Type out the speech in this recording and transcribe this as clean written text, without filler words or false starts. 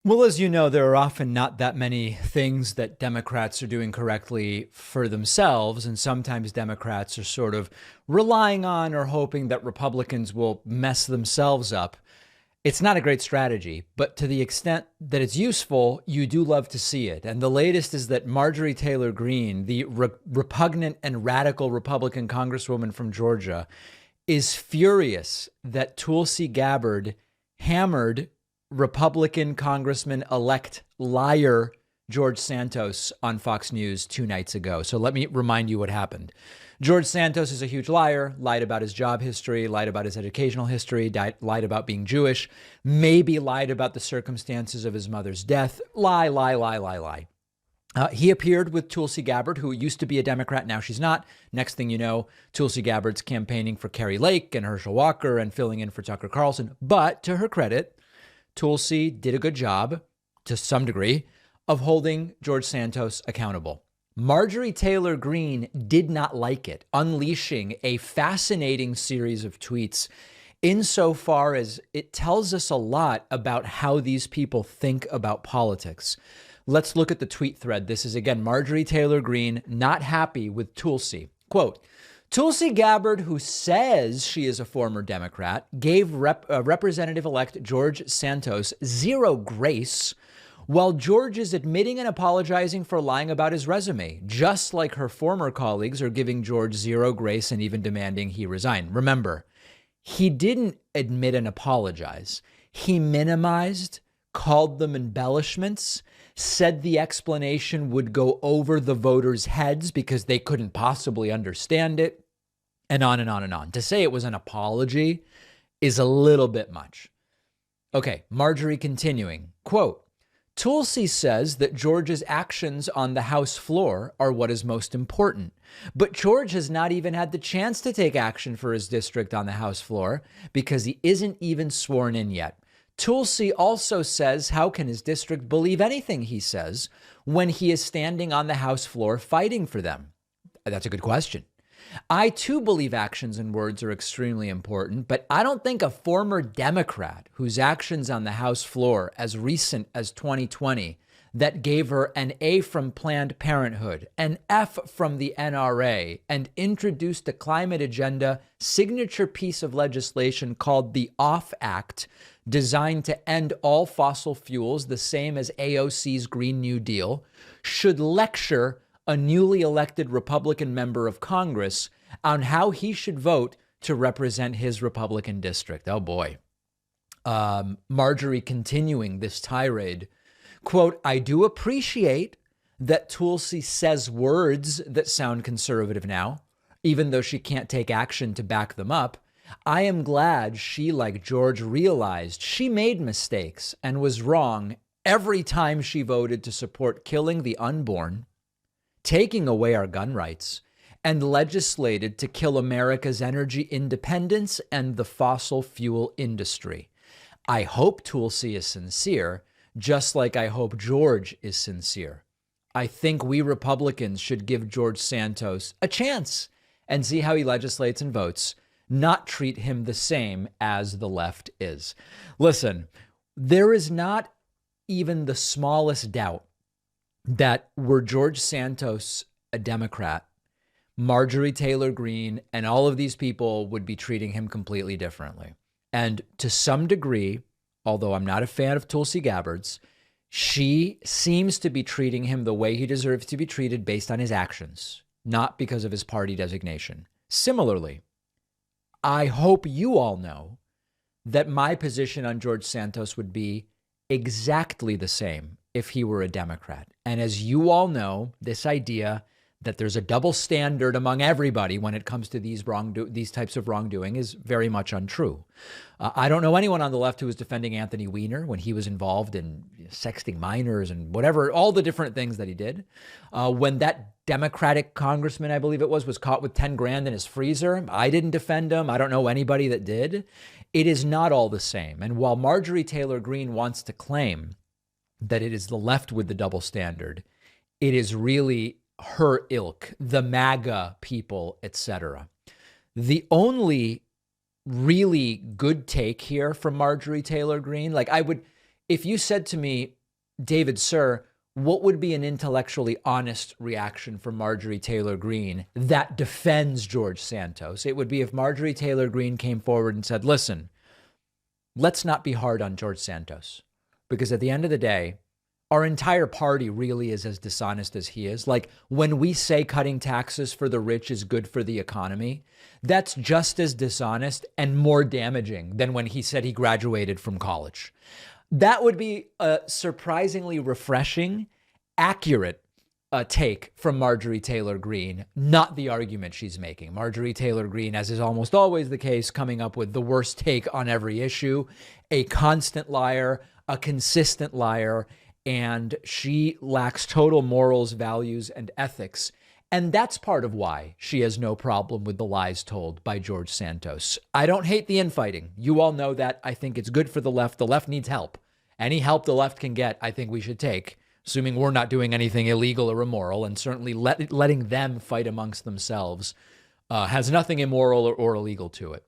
Well, as you know, there are often not that many things that Democrats are doing correctly for themselves. And sometimes Democrats are sort of relying on or hoping that Republicans will mess themselves up. It's not a great strategy, but to the extent that it's useful, you do love to see it. And the latest is that Marjorie Taylor Greene, the repugnant and radical Republican Congresswoman from Georgia, is furious that Tulsi Gabbard hammered Republican Congressman-elect liar George Santos on Fox News 2 nights ago. So let me remind you what happened. George Santos is a huge liar, lied about his job history, lied about his educational history, lied about being Jewish, maybe lied about the circumstances of his mother's death. Lie, lie, lie, lie, lie. He appeared with Tulsi Gabbard, who used to be a Democrat. Now she's not. Next thing you know, Tulsi Gabbard's campaigning for Carrie Lake and Herschel Walker and filling in for Tucker Carlson. But to her credit, Tulsi did a good job, to some degree, of holding George Santos accountable. Marjorie Taylor Greene did not like it, unleashing a fascinating series of tweets insofar as it tells us a lot about how these people think about politics. Let's look at the tweet thread. This is, again, Marjorie Taylor Greene not happy with Tulsi. Quote, Tulsi Gabbard, who says she is a former Democrat, gave Representative-elect George Santos zero grace, while George is admitting and apologizing for lying about his resume, just like her former colleagues are giving George zero grace and even demanding he resign. Remember, he didn't admit and apologize. He minimized, called them embellishments, said the explanation would go over the voters' heads because they couldn't possibly understand it, and on and on and on. To say it was an apology is a little bit much. Okay, Marjorie continuing, quote, Tulsi says that George's actions on the House floor are what is most important. But George has not even had the chance to take action for his district on the House floor because he isn't even sworn in yet. Tulsi also says, how can his district believe anything he says when he is standing on the House floor fighting for them? That's a good question. I too believe actions and words are extremely important, but I don't think a former Democrat whose actions on the House floor as recent as 2020 that gave her an A from Planned Parenthood, an F from the NRA, and introduced a climate agenda signature piece of legislation called the OFF Act, designed to end all fossil fuels, the same as AOC's Green New Deal, should lecture a newly elected Republican member of Congress on how he should vote to represent his Republican district. Oh, boy. Marjorie continuing this tirade, quote, I do appreciate that Tulsi says words that sound conservative now, even though she can't take action to back them up. I am glad she, like George, realized she made mistakes and was wrong every time she voted to support killing the unborn, taking away our gun rights, and legislated to kill America's energy independence and the fossil fuel industry. I hope Tulsi is sincere, just like I hope George is sincere. I think we Republicans should give George Santos a chance and see how he legislates and votes, not treat him the same as the left is. Listen, there is not even the smallest doubt that were George Santos a Democrat, Marjorie Taylor Greene and all of these people would be treating him completely differently. And to some degree, although I'm not a fan of Tulsi Gabbard's, she seems to be treating him the way he deserves to be treated based on his actions, not because of his party designation. Similarly, I hope you all know that my position on George Santos would be exactly the same if he were a Democrat. And as you all know, this idea that there's a double standard among everybody when it comes to these types of wrongdoing is very much untrue. I don't know anyone on the left who was defending Anthony Weiner when he was involved in sexting minors and whatever, all the different things that he did. When that Democratic congressman, I believe it was caught with 10 grand in his freezer, I didn't defend him. I don't know anybody that did. It is not all the same. And while Marjorie Taylor Greene wants to claim that it is the left with the double standard, it is really her ilk, the MAGA people, etc. The only really good take here from Marjorie Taylor Greene, if you said to me, David, sir, what would be an intellectually honest reaction from Marjorie Taylor Greene that defends George Santos? It would be if Marjorie Taylor Greene came forward and said, listen, let's not be hard on George Santos, because at the end of the day, our entire party really is as dishonest as he is. Like, when we say cutting taxes for the rich is good for the economy, that's just as dishonest and more damaging than when he said he graduated from college. That would be a surprisingly refreshing, accurate take from Marjorie Taylor Greene, not the argument she's making. Marjorie Taylor Greene, as is almost always the case, coming up with the worst take on every issue, a constant liar, a consistent liar, and she lacks total morals, values, and ethics. And that's part of why she has no problem with the lies told by George Santos. I don't hate the infighting. You all know that. I think it's good for the left. The left needs help. Any help the left can get, I think we should take, assuming we're not doing anything illegal or immoral, and certainly letting them fight amongst themselves has nothing immoral or illegal to it.